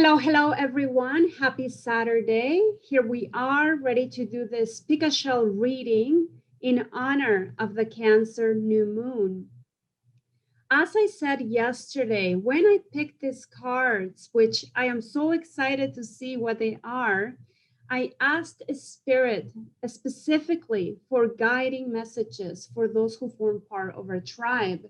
Hello, everyone. Happy Saturday. Here we are ready to do this pick a shell reading in honor of the Cancer new moon. As I said yesterday, when I picked these cards, which I am so excited to see what they are, I asked a spirit specifically for guiding messages for those who form part of our tribe.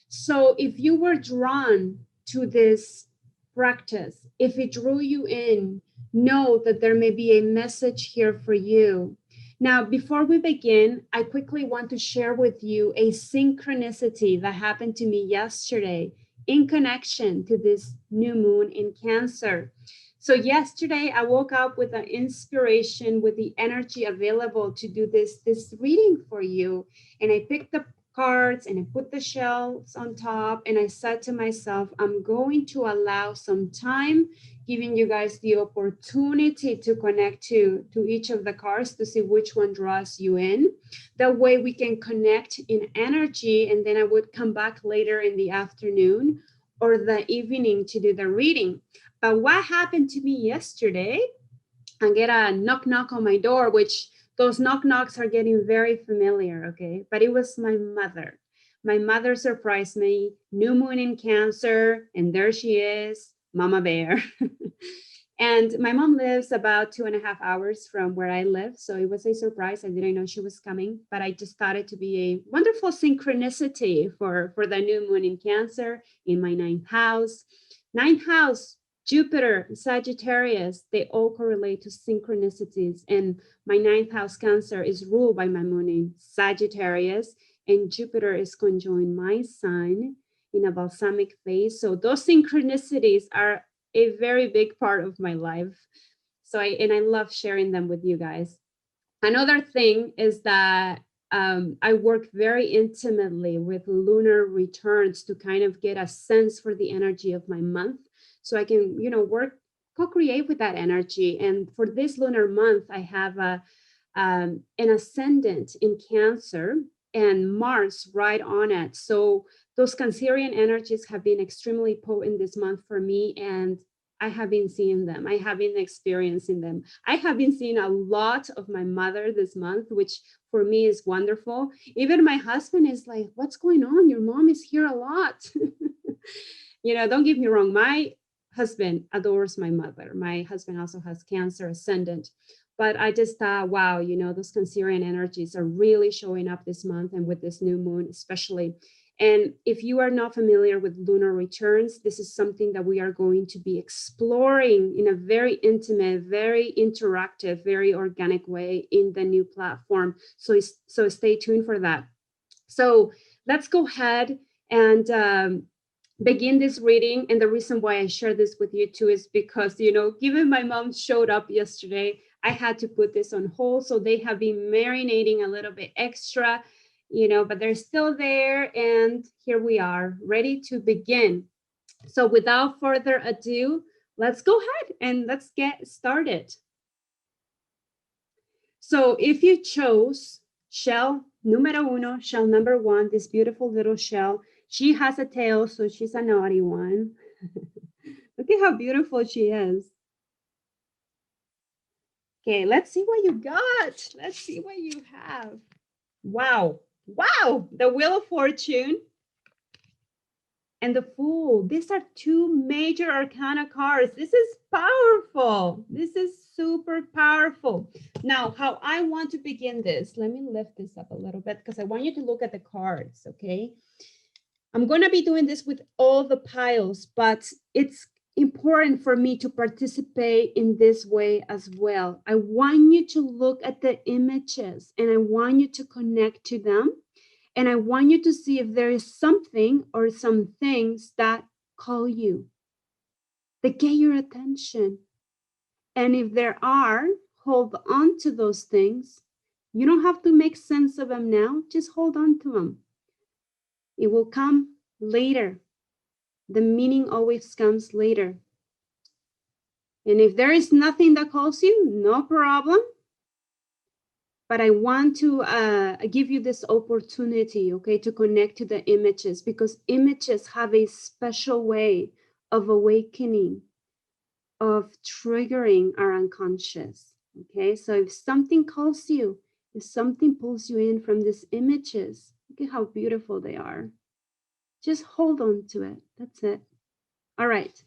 So if you were drawn to this practice, if it drew you in, know that there may be a message here for you. Now, before we begin, I quickly want to share with you a synchronicity that happened to me yesterday in connection to this new moon in Cancer. So yesterday I woke up with an inspiration, with the energy available to do this reading for you. And I picked the cards and I put the shells on top, and I said to myself, I'm going to allow some time, giving you guys the opportunity to connect to each of the cards to see which one draws you in. That way we can connect in energy, and then I would come back later in the afternoon or the evening to do the reading. But what happened to me yesterday, I get a knock on my door, which those knocks are getting very familiar, okay? But it was my mother. My mother surprised me, new moon in Cancer, and there she is, Mama Bear. And my mom lives about 2.5 hours from where I live. So it was a surprise. I didn't know she was coming, but I just thought it to be a wonderful synchronicity for the new moon in Cancer in my ninth house. Ninth house, Jupiter, Sagittarius, they all correlate to synchronicities. And my ninth house Cancer is ruled by my moon in Sagittarius, and Jupiter is conjoined my sun in a balsamic phase. So those synchronicities are a very big part of my life. So I love sharing them with you guys. Another thing is that I work very intimately with lunar returns to kind of get a sense for the energy of my month, so I can, work, co-create with that energy. And for this lunar month, I have an ascendant in Cancer and Mars right on it. So those Cancerian energies have been extremely potent this month for me, and I have been seeing them. I have been experiencing them. I have been seeing a lot of my mother this month, which for me is wonderful. Even my husband is like, what's going on? Your mom is here a lot. Don't get me wrong. My husband adores my mother. My husband also has Cancer ascendant. But I just thought, wow, those Cancerian energies are really showing up this month, and with this new moon especially. And if you are not familiar with lunar returns, this is something that we are going to be exploring in a very intimate, very interactive, very organic way in the new platform. So stay tuned for that. So let's go ahead and begin this reading. And the reason why I share this with you too is because, given my mom showed up yesterday, I had to put this on hold. So they have been marinating a little bit extra, but they're still there. And here we are, ready to begin. So without further ado, let's go ahead and let's get started. So if you chose shell numero uno, shell number one, this beautiful little shell, she has a tail, so she's a naughty one. Look at how beautiful she is. Okay, let's see what you got. Let's see what you have. Wow. The Wheel of Fortune and the Fool. These are two major arcana cards. This is powerful. This is super powerful. Now, how I want to begin this, let me lift this up a little bit because I want you to look at the cards, okay? I'm going to be doing this with all the piles, but it's important for me to participate in this way as well. I want you to look at the images and I want you to connect to them. And I want you to see if there is something or some things that call you, that get your attention. And if there are, hold on to those things. You don't have to make sense of them now. Just hold on to them. It will come later. The meaning always comes later. And if there is nothing that calls you, no problem. But I want to give you this opportunity, okay, to connect to the images, because images have a special way of awakening. of triggering our unconscious. Okay, so if something calls you, if something pulls you in from these images, look at how beautiful they are. Just hold on to it. That's it. All right.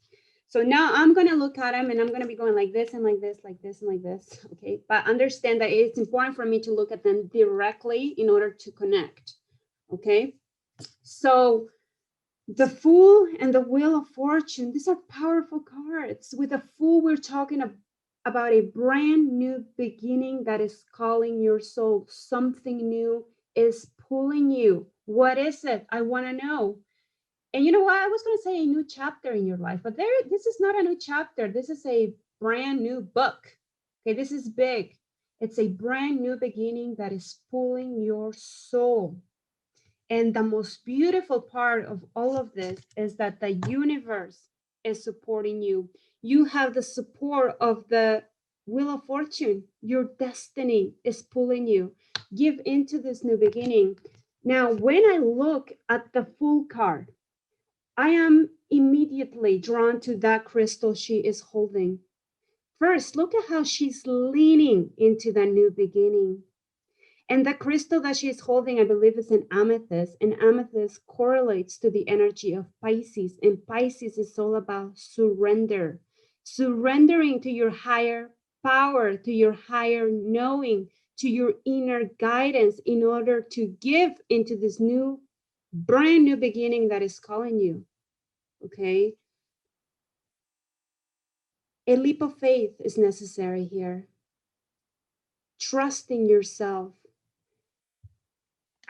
So now I'm going to look at them and I'm going to be going like this and like this, like this and like this. Okay. But understand that it's important for me to look at them directly in order to connect. Okay. So the Fool and the Wheel of Fortune, these are powerful cards. With the Fool, we're talking about a brand new beginning that is calling your soul. Something new is pulling you. What is it? I want to know. And you know what? I was going to say a new chapter in your life, but this is not a new chapter. This is a brand new book. Okay, this is big. It's a brand new beginning that is pulling your soul. And the most beautiful part of all of this is that the universe is supporting you. You have the support of the Wheel of Fortune. Your destiny is pulling you. Give into this new beginning. Now, when I look at the Fool card, I am immediately drawn to that crystal she is holding. First, look at how she's leaning into the new beginning. And the crystal that she is holding, I believe, is an amethyst. And amethyst correlates to the energy of Pisces. And Pisces is all about surrender. Surrendering to your higher power, to your higher knowing, to your inner guidance in order to give into this new, brand new beginning that is calling you. Okay? A leap of faith is necessary here. Trust in yourself.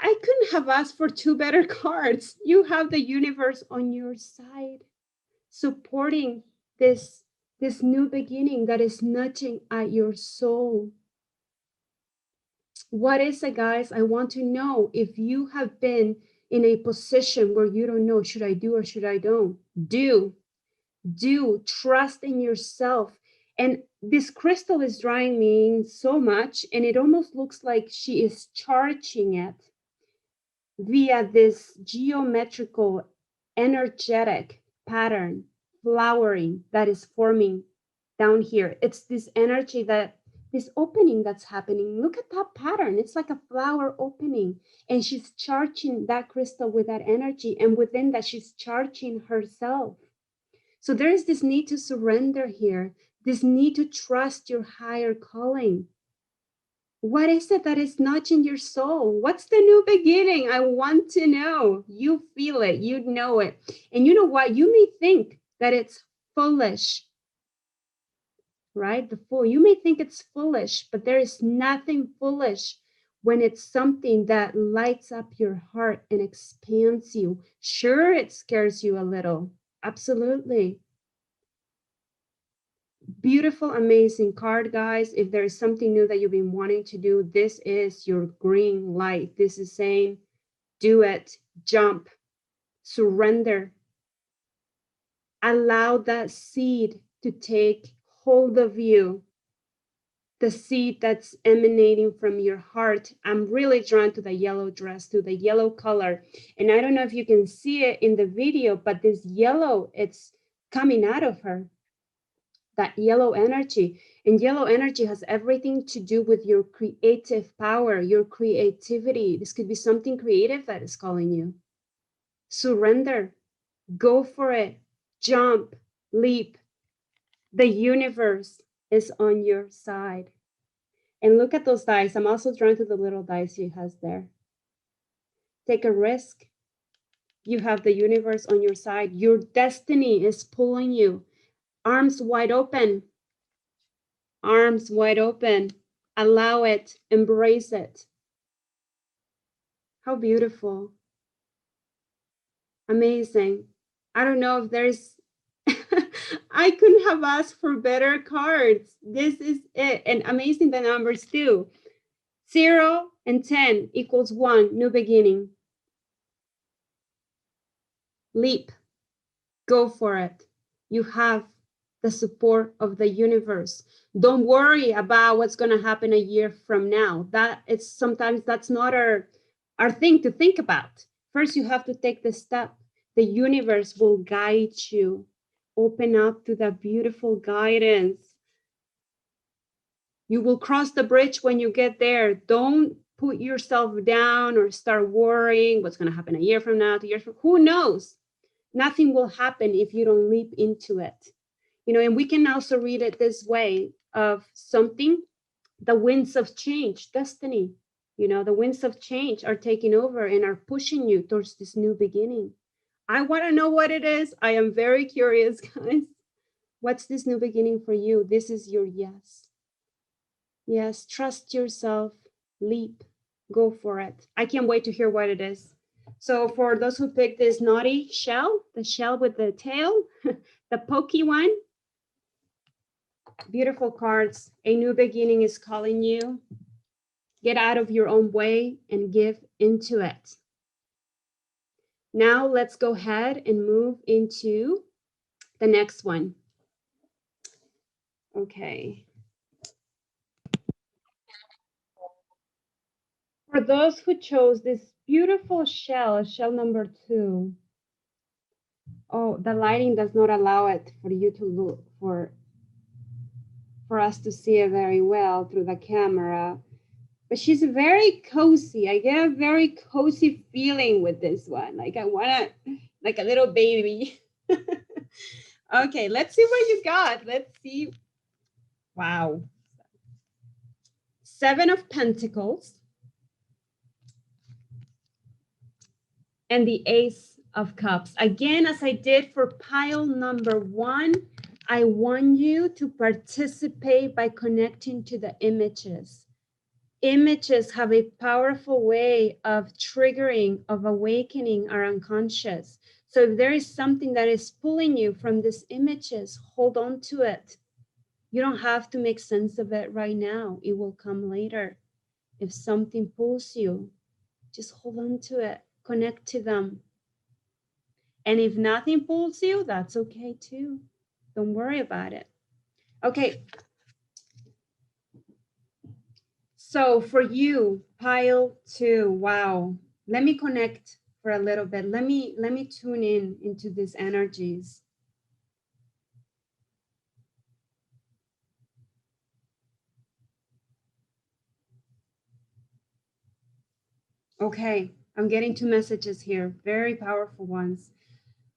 I couldn't have asked for two better cards. You have the universe on your side, supporting this new beginning that is nudging at your soul. What is it, guys? I want to know if you have been in a position where you don't know, should I do or should I don't? Do trust in yourself. And this crystal is drawing me in so much, and it almost looks like she is charging it via this geometrical, energetic pattern, flowering that is forming down here. It's this energy this opening that's happening. Look at that pattern. It's like a flower opening, and she's charging that crystal with that energy. And within that, she's charging herself. So there is this need to surrender here, this need to trust your higher calling. What is it that is nudging your soul? What's the new beginning? I want to know. You feel it, you know it. And you know what? You may think that it's foolish, right? The Fool. You may think it's foolish, but there is nothing foolish when it's something that lights up your heart and expands you. Sure, it scares you a little. Absolutely. Beautiful, amazing card, guys. If there is something new that you've been wanting to do, this is your green light. This is saying, do it, jump, surrender. Allow that seed to take hold of you. The seed that's emanating from your heart. I'm really drawn to the yellow dress, to the yellow color. And I don't know if you can see it in the video, but this yellow, it's coming out of her. That yellow energy. And yellow energy has everything to do with your creative power, your creativity. This could be something creative that is calling you. Surrender. Go for it. Jump. Leap. The universe is on your side. And look at those dice. I'm also drawn to the little dice she has there. Take a risk. You have the universe on your side. Your destiny is pulling you. Arms wide open. Arms wide open. Allow it. Embrace it. How beautiful. Amazing. I don't know if there's, I couldn't have asked for better cards. This is it. And amazing the numbers too. 0 and 10 equals 1, new beginning. Leap. Go for it. You have the support of the universe. Don't worry about what's going to happen a year from now. That is sometimes that's not our thing to think about. First, you have to take the step. The universe will guide you. Open up to that beautiful guidance. You will cross the bridge when you get there. Don't put yourself down or start worrying what's going to happen a year from now, 2 years from now. Who knows? Nothing will happen if you don't leap into it. You know, and we can also read it this way of something, the winds of change, destiny. You know, the winds of change are taking over and are pushing you towards this new beginning. I want to know what it is. I am very curious, guys. What's this new beginning for you? This is your yes. Yes, trust yourself, leap, go for it. I can't wait to hear what it is. So for those who picked this naughty shell, the shell with the tail, the pokey one, beautiful cards. A new beginning is calling you. Get out of your own way and give into it. Now let's go ahead and move into the next one. Okay. For those who chose this beautiful shell, shell number 2. Oh, the lighting does not allow it for you to look for us to see it very well through the camera. But she's very cozy. I get a very cozy feeling with this one. Like I want to, like a little baby. Okay, let's see what you got. Let's see. Wow. 7 of Pentacles. And the Ace of Cups. Again, as I did for pile number 1, I want you to participate by connecting to the images. Images have a powerful way of triggering, of awakening our unconscious. So if there is something that is pulling you from these images, hold on to it. You don't have to make sense of it right now. It will come later. If something pulls you, just hold on to it. Connect to them. And if nothing pulls you, that's okay too. Don't worry about it. Okay. So for you, pile 2, wow. Let me connect for a little bit. Let me tune in into these energies. Okay, I'm getting 2 messages here, very powerful ones.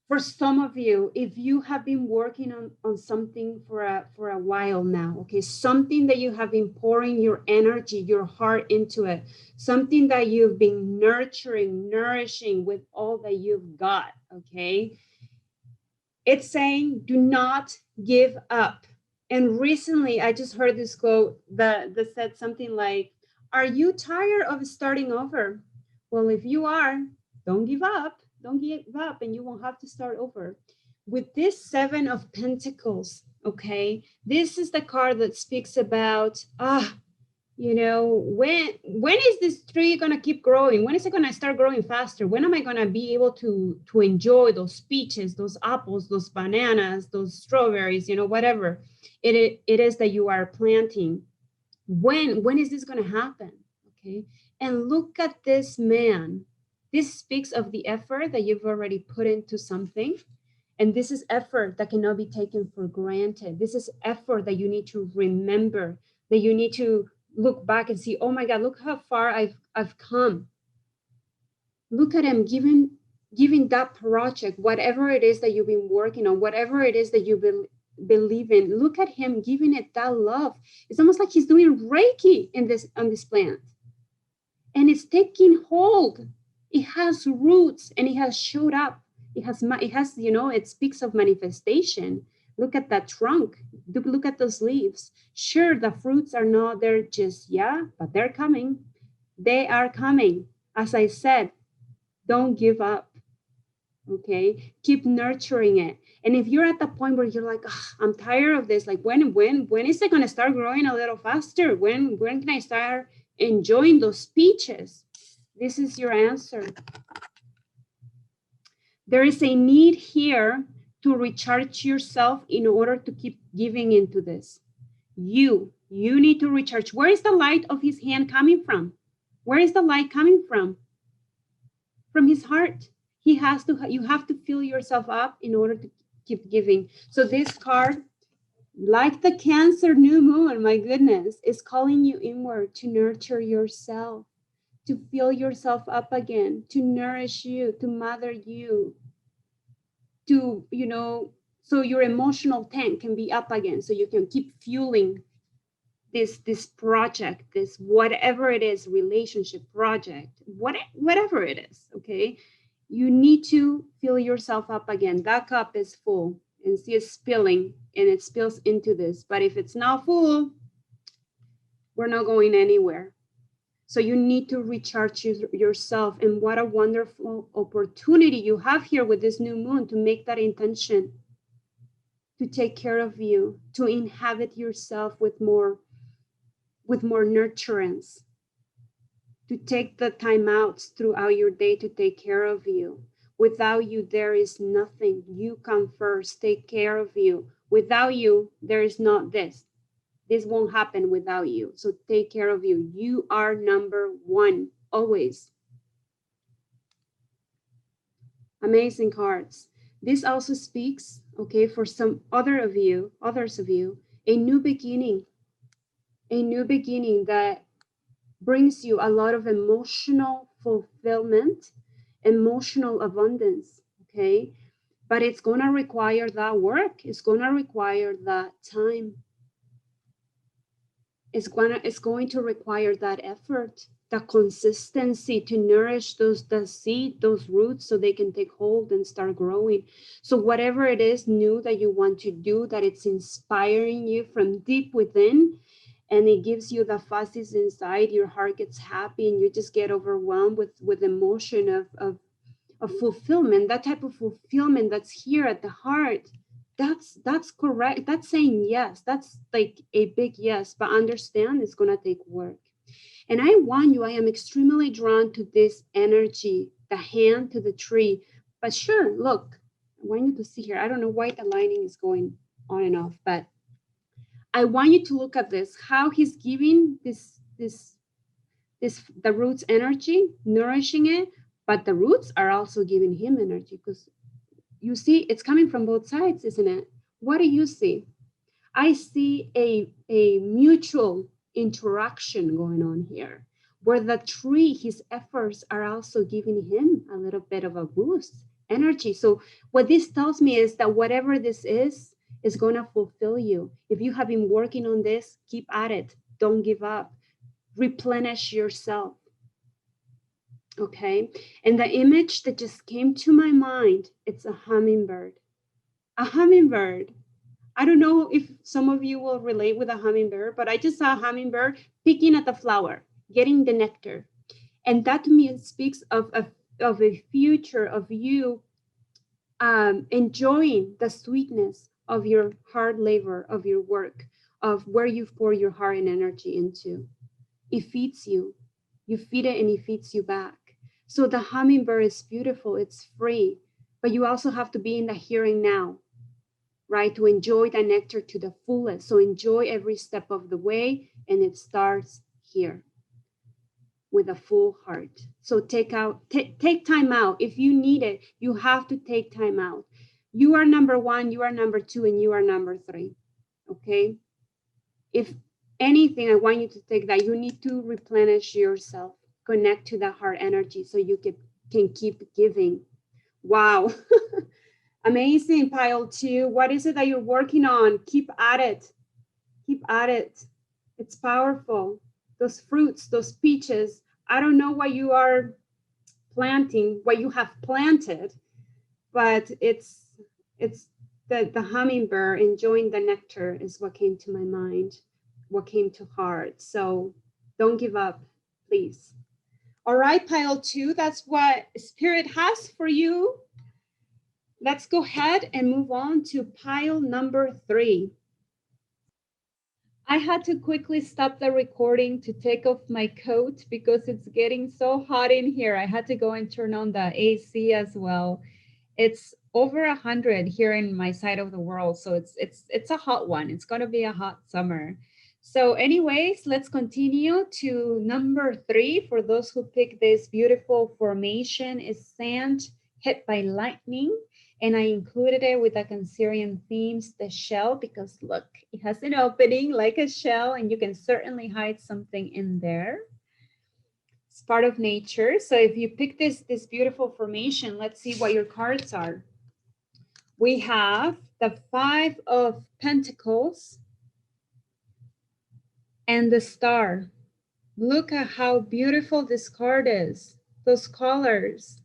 For some of you, if you have been working on something for a while now, okay, something that you have been pouring your energy, your heart into it, something that you've been nurturing, nourishing with all that you've got, okay, it's saying, do not give up. And recently, I just heard this quote that said something like, are you tired of starting over? Well, if you are, don't give up. Don't give up and you won't have to start over. With this 7 of Pentacles, okay, this is the card that speaks about, you know, when is this tree going to keep growing? When is it going to start growing faster? When am I going to be able to enjoy those peaches, those apples, those bananas, those strawberries, you know, whatever it is that you are planting? When is this going to happen? Okay. And look at this man. This speaks of the effort that you've already put into something. And this is effort that cannot be taken for granted. This is effort that you need to remember, that you need to look back and see, oh my God, look how far I've come. Look at him giving that project, whatever it is that you've been working on, whatever it is that you believe in. Look at him giving it that love. It's almost like he's doing Reiki on this plant. And it's taking hold. It has roots and it has showed up. It has, you know, it speaks of manifestation. Look at that trunk. Look at those leaves. Sure, the fruits are not there just yet, but they're coming. They are coming. As I said, don't give up. Okay, keep nurturing it. And if you're at the point where you're like, I'm tired of this, like when is it going to start growing a little faster? When can I start enjoying those peaches? This is your answer. There is a need here to recharge yourself in order to keep giving into this. You need to recharge. Where is the light of his hand coming from? Where is the light coming from? From his heart. You have to fill yourself up in order keep giving. So this card, like the Cancer new moon, my goodness, is calling you inward to nurture yourself, to fill yourself up again, to nourish you, to mother you, to, you know, so your emotional tank can be up again, so you can keep fueling this project, this whatever it is, relationship, project, whatever it is, okay? You need to fill yourself up again. That cup is full and see it's spilling and it spills into this. But if it's not full, we're not going anywhere. So you need to recharge yourself. And what a wonderful opportunity you have here with this new moon to make that intention, to take care of you, to inhabit yourself with more nurturance, to take the time outs throughout your day to take care of you. Without you, there is nothing. You come first, take care of you. Without you, there is not this. This won't happen without you. So take care of you. You are number one, always. Amazing cards. This also speaks, okay, for some others of you, a new beginning that brings you a lot of emotional fulfillment, emotional abundance, okay? But it's going to require that work. It's going to require that time. It's going to require that effort, the consistency to nourish the seed, those roots, so they can take hold and start growing. So whatever it is new that you want to do, that it's inspiring you from deep within, and it gives you the fuzzies inside, your heart gets happy and you just get overwhelmed with emotion of fulfillment, that type of fulfillment that's here at the heart. That's correct. That's saying yes. That's like a big yes, but understand it's going to take work. And I want you, I am extremely drawn to this energy, the hand to the tree. But sure, look, I want you to see here. I don't know why the lining is going on and off, but I want you to look at this, how he's giving the roots energy, nourishing it, but the roots are also giving him energy, because you see it's coming from both sides, isn't it? What do you see? I see a mutual interaction going on here, where the tree, his efforts are also giving him a little bit of a boost, energy. So what this tells me is that whatever this is going to fulfill you. If you have been working on this, keep at it. Don't give up. Replenish yourself. Okay. And the image that just came to my mind, it's a hummingbird. A hummingbird. I don't know if some of you will relate with a hummingbird, but I just saw a hummingbird picking at the flower, getting the nectar. And that to me speaks of a future of you enjoying the sweetness of your hard labor, of your work, of where you pour your heart and energy into. It feeds you. You feed it and it feeds you back. So the hummingbird is beautiful. It's free, but you also have to be in the here and now, right? To enjoy the nectar to the fullest. So enjoy every step of the way, and it starts here with a full heart. So take time out. If you need it, you have to take time out. You are number one, you are number two, and you are number three, okay? If anything, I want you to take that. You need to replenish yourself, connect to the heart energy so you can keep giving. Wow. Amazing, pile two. What is it that you're working on? Keep at it. Keep at it. It's powerful. Those fruits, those peaches, I don't know what you are planting, what you have planted, but it's the hummingbird enjoying the nectar is what came to my mind, what came to heart. So don't give up, please. All right, pile two, that's what Spirit has for you. Let's go ahead and move on to pile number three. I had to quickly stop the recording to take off my coat because it's getting so hot in here. I had to go and turn on the AC as well. It's over 100 here in my side of the world, so it's a hot one. It's going to be a hot summer. So anyways, let's continue to number three. For those who pick this beautiful formation, is sand hit by lightning. And I included it with the Cancerian themes, the shell, because look, it has an opening like a shell, and you can certainly hide something in there. It's part of nature. So if you pick this beautiful formation, let's see what your cards are. We have the 5 of Pentacles and the Star. Look at how beautiful this card is. Those colors.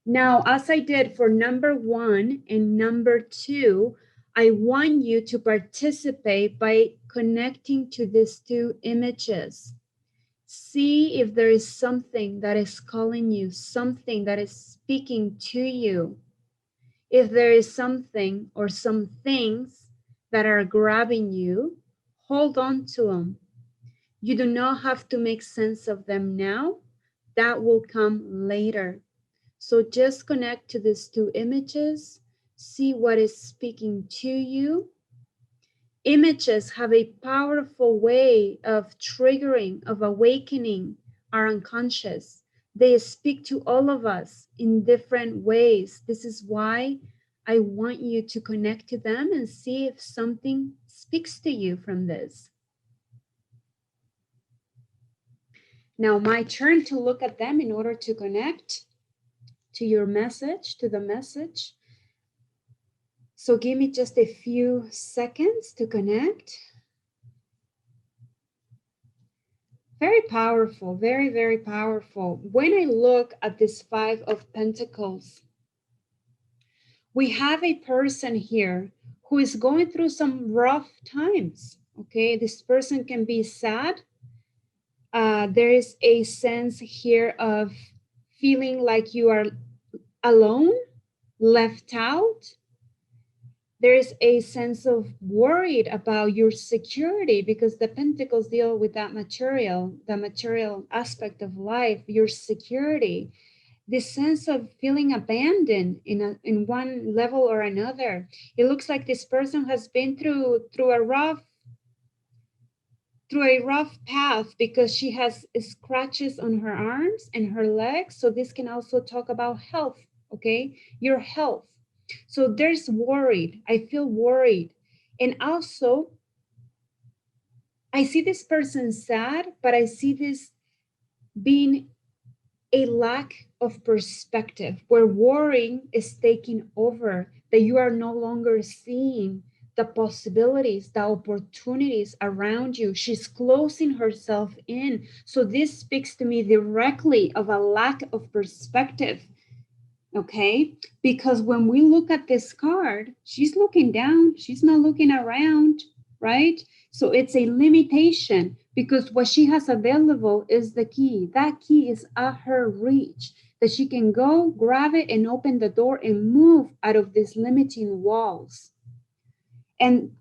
Now, as I did for number 1 and number 2, I want you to participate by connecting to these 2 images. See if there is something that is calling you, something that is speaking to you. If there is something or some things that are grabbing you, hold on to them. You do not have to make sense of them now. That will come later. So just connect to these 2 images, see what is speaking to you. Images have a powerful way of triggering, of awakening our unconscious. They speak to all of us in different ways. This is why I want you to connect to them and see if something speaks to you from this. Now, my turn to look at them in order to connect to your message, to the message. So give me just a few seconds to connect. Very powerful, very, very powerful. When I look at this 5 of Pentacles, we have a person here who is going through some rough times, okay? This person can be sad. There is a sense here of feeling like you are alone, left out. There is a sense of worried about your security because the Pentacles deal with that material, the material aspect of life, your security, this sense of feeling abandoned in one level or another. It looks like this person has been through a rough path because she has scratches on her arms and her legs. So this can also talk about health, okay? Your health. So there's worried. I feel worried. And also, I see this person sad, but I see this being a lack of perspective where worrying is taking over, that you are no longer seeing the possibilities, the opportunities around you. She's closing herself in. So this speaks to me directly of a lack of perspective. Okay, because when we look at this card, she's looking down, she's not looking around, right? So it's a limitation because what she has available is the key. That key is at her reach, that she can go grab it and open the door and move out of these limiting walls. And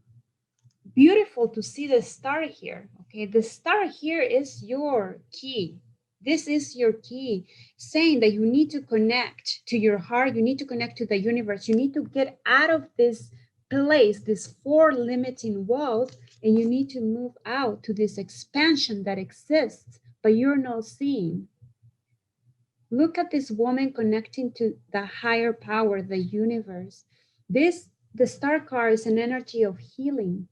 beautiful to see the star here. Okay, the star here is your key. This is your key, saying that you need to connect to your heart, you need to connect to the universe, you need to get out of this place, these 4 limiting walls, and you need to move out to this expansion that exists, but you're not seeing. Look at this woman connecting to the higher power, the universe. The star card is an energy of healing.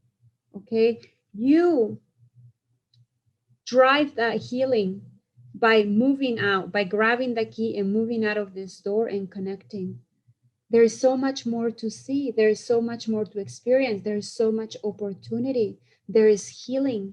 Okay, you drive that healing by moving out, by grabbing the key and moving out of this door and connecting. There is so much more to see. There is so much more to experience. There is so much opportunity. There is healing.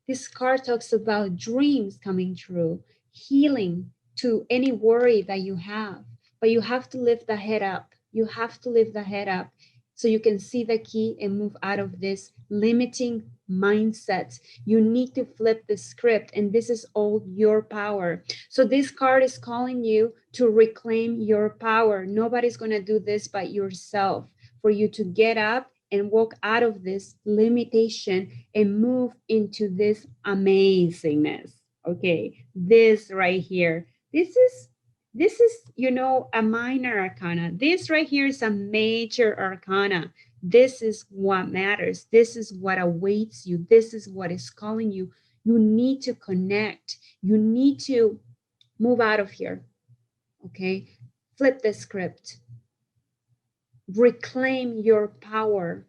This card talks about dreams coming true, healing to any worry that you have, but you have to lift the head up. You have to lift the head up so you can see the key and move out of this limiting mindset. You need to flip the script, and this is all your power. So this card is calling you to reclaim your power. Nobody's going to do this by yourself. For you to get up and walk out of this limitation and move into this amazingness. Okay, this right here. This is, you know, a minor arcana. This right here is a major arcana. This is what matters. This is what awaits you. This is what is calling you. You need to connect. You need to move out of here. Okay, flip the script. reclaim your power.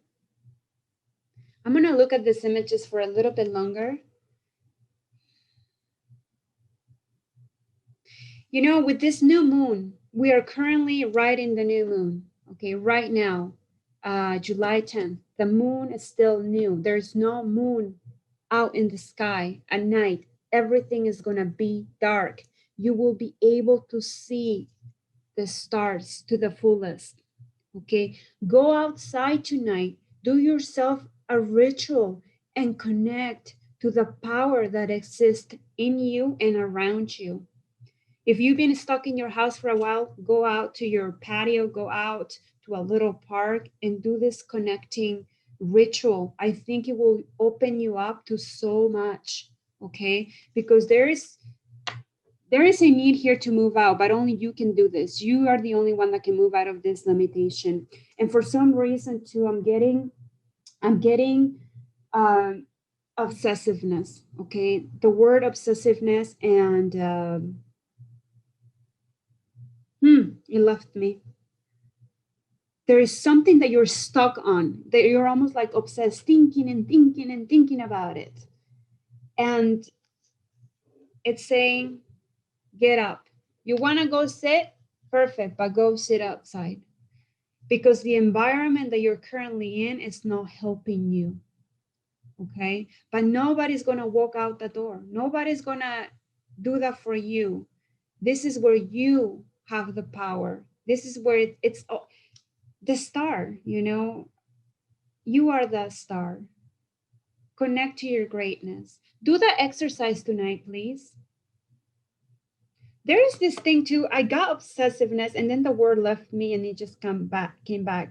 I'm going to look at these images for a little bit longer. You know, with this new moon, we are currently right in the new moon. Okay, right now, July 10th, the moon is still new. There's no moon out in the sky at night. Everything is going to be dark. You will be able to see the stars to the fullest. Okay, go outside tonight, do yourself a ritual and connect to the power that exists in you and around you. If you've been stuck in your house for a while, go out to your patio, go out to a little park and do this connecting ritual. I think it will open you up to so much, okay? Because there is a need here to move out, but only you can do this. You are the only one that can move out of this limitation. And for some reason too, I'm getting obsessiveness, okay? The word obsessiveness and it left me. There is something that you're stuck on, that you're almost like obsessed, thinking and thinking and thinking about it. And it's saying, get up. You want to go sit? Perfect, but go sit outside. Because the environment that you're currently in is not helping you. Okay? But nobody's going to walk out the door. Nobody's going to do that for you. This is where you have the power. This is where it's the star, you know, you are the star. Connect to your greatness. Do the exercise tonight, please. There is this thing too. I got obsessiveness and then the word left me and it just came back.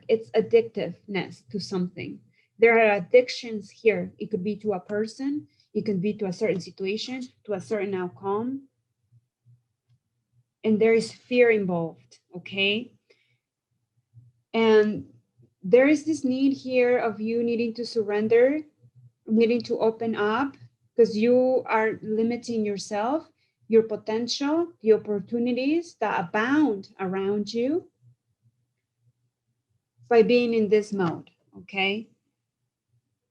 It's addictiveness to something. There are addictions here. It could be to a person. It could be to a certain situation, to a certain outcome. And there is fear involved, okay? And there is this need here of you needing to surrender, needing to open up, because you are limiting yourself, your potential, the opportunities that abound around you by being in this mode, okay?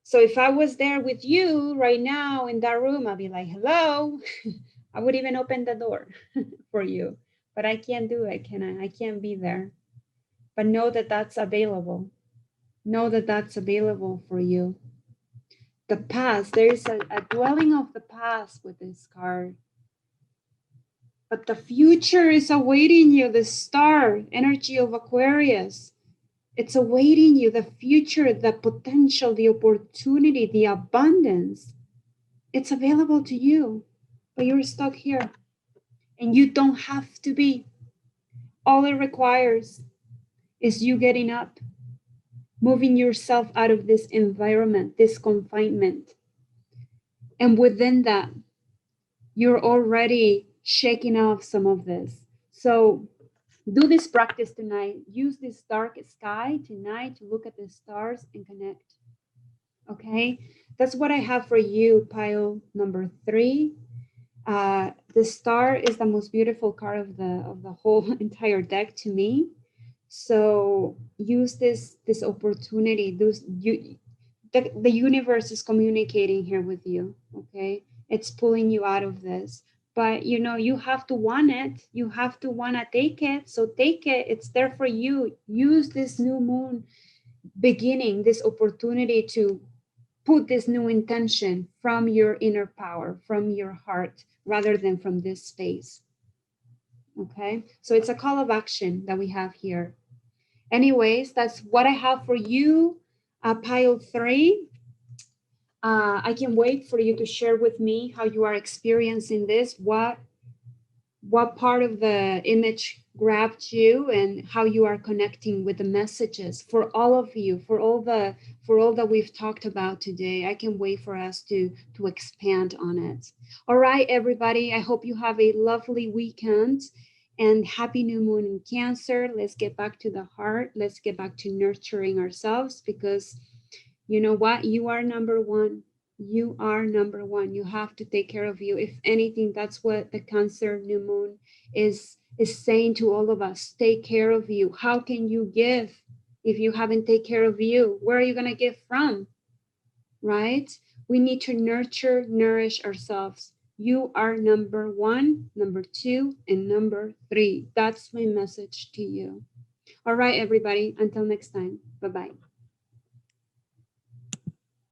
So if I was there with you right now in that room, I'd be like, hello. I would even open the door for you, but I can't do it, can I? I can't be there. But know that that's available. Know that that's available for you. The past, there is a dwelling of the past with this card. But the future is awaiting you, the star, energy of Aquarius. It's awaiting you, the future, the potential, the opportunity, the abundance. It's available to you, but you're stuck here. And you don't have to be. All it requires is you getting up, moving yourself out of this environment, this confinement. And within that, you're already shaking off some of this. So do this practice tonight. Use this dark sky tonight to look at the stars and connect. Okay, that's what I have for you, pile number 3. The star is the most beautiful card of the whole entire deck to me. So use this opportunity. The universe is communicating here with you. Okay, it's pulling you out of this. But you know, you have to want it. You have to want to take it. So take it. It's there for you. Use this new moon beginning, this opportunity to put this new intention from your inner power, from your heart, rather than from this space. Okay, so it's a call of action that we have here. Anyways, that's what I have for you, pile 3. I can wait for you to share with me how you are experiencing this, what part of the image grabbed you, and how you are connecting with the messages for all of you, for all that we've talked about today. I can wait for us to expand on it. All right, everybody, I hope you have a lovely weekend and happy new moon in Cancer. Let's get back to the heart. Let's get back to nurturing ourselves, because you know what? You are number one. You are number one. You have to take care of you. If anything, that's what the Cancer new moon is saying to all of us. Take care of you. How can you give If you haven't taken care of you, where are you going to give from? Right? We need to nurture, nourish ourselves. You are number 1, number 2, and number 3. That's my message to you. All right, everybody. Until next time. Bye-bye.